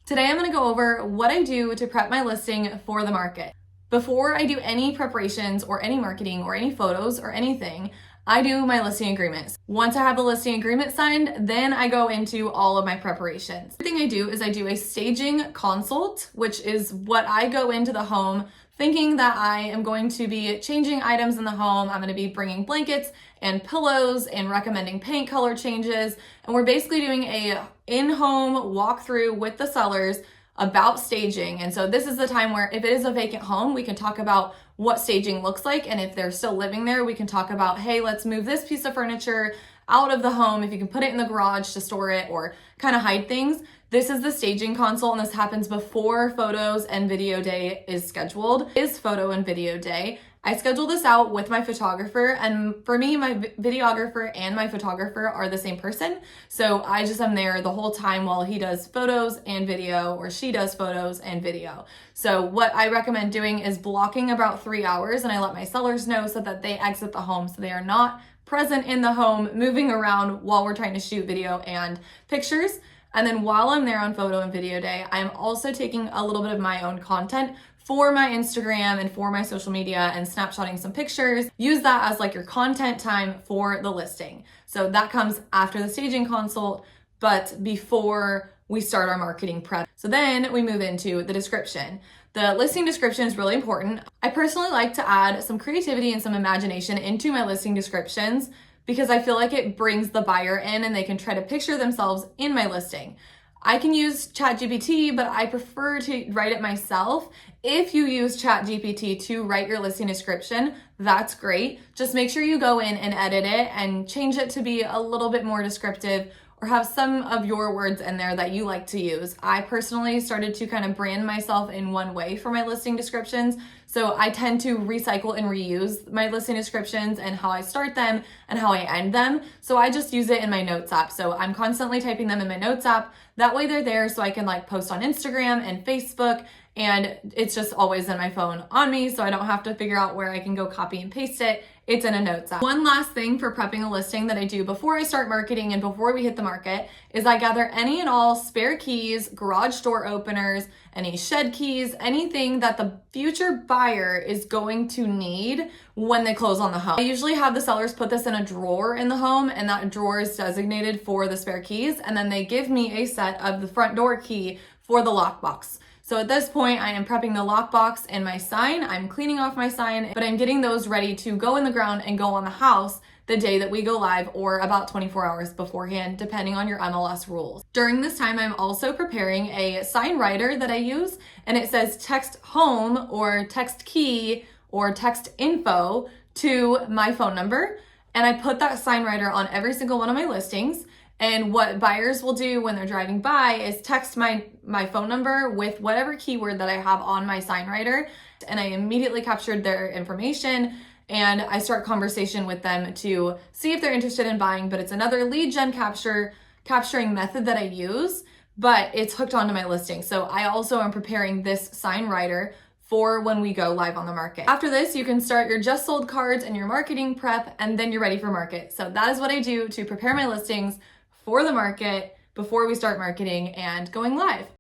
Today I'm going to go over what I do to prep my listing for the market. Before I do any preparations or any marketing or any photos or anything, I do my listing agreements. Once I have the listing agreement signed, then I go into all of my preparations. The thing I do is I do a staging consult, which is what I go into the home thinking that I am going to be changing items in the home. I'm going to be bringing blankets and pillows and recommending paint color changes. And we're basically doing a in-home walkthrough with the sellers about staging. And so this is the time where if it is a vacant home, we can talk about what staging looks like. And if they're still living there, we can talk about, hey, let's move this piece of furniture out of the home. If you can put it in the garage to store it or kind of hide things. This is the staging consult, and this happens before photos and video day is scheduled. Is photo and video day. I schedule this out with my photographer, and for me, my videographer and my photographer are the same person. So I just am there the whole time while he does photos and video, or she does photos and video. So what I recommend doing is blocking about 3 hours, and I let my sellers know so that they exit the home so they are not present in the home, moving around while we're trying to shoot video and pictures. And then while I'm there on photo and video day, I'm also taking a little bit of my own content for my Instagram and for my social media and snapshotting some pictures. Use that as like your content time for the listing. So that comes after the staging consult, but before we start our marketing prep. So then we move into the description. The listing description is really important. I personally like to add some creativity and some imagination into my listing descriptions because I feel like it brings the buyer in and they can try to picture themselves in my listing. I can use ChatGPT, but I prefer to write it myself. If you use ChatGPT to write your listing description, that's great. Just make sure you go in and edit it and change it to be a little bit more descriptive or have some of your words in there that you like to use. I personally started to kind of brand myself in one way for my listing descriptions. So I tend to recycle and reuse my listing descriptions and how I start them and how I end them. So I just use it in my notes app. So I'm constantly typing them in my notes app. That way they're there so I can like post on Instagram and Facebook, and it's just always in my phone on me, so I don't have to figure out where I can go copy and paste it. It's in a notes app. One last thing for prepping a listing that I do before I start marketing and before we hit the market is I gather any and all spare keys, garage door openers, any shed keys, anything that the future buyer is going to need when they close on the home. I usually have the sellers put this in a drawer in the home, and that drawer is designated for the spare keys, and then they give me a set of the front door key for the lockbox. So at this point, I am prepping the lockbox and my sign. I'm cleaning off my sign, but I'm getting those ready to go in the ground and go on the house the day that we go live, or about 24 hours beforehand, depending on your MLS rules. During this time, I'm also preparing a sign writer that I use, and it says text home or text key or text info to my phone number. And I put that sign writer on every single one of my listings. And what buyers will do when they're driving by is text my phone number with whatever keyword that I have on my sign writer. And I immediately captured their information and I start conversation with them to see if they're interested in buying. But it's another lead gen capturing method that I use, but it's hooked onto my listing. So I also am preparing this sign writer for when we go live on the market. After this, you can start your just sold cards and your marketing prep, and then you're ready for market. So that is what I do to prepare my listings for the market before we start marketing and going live.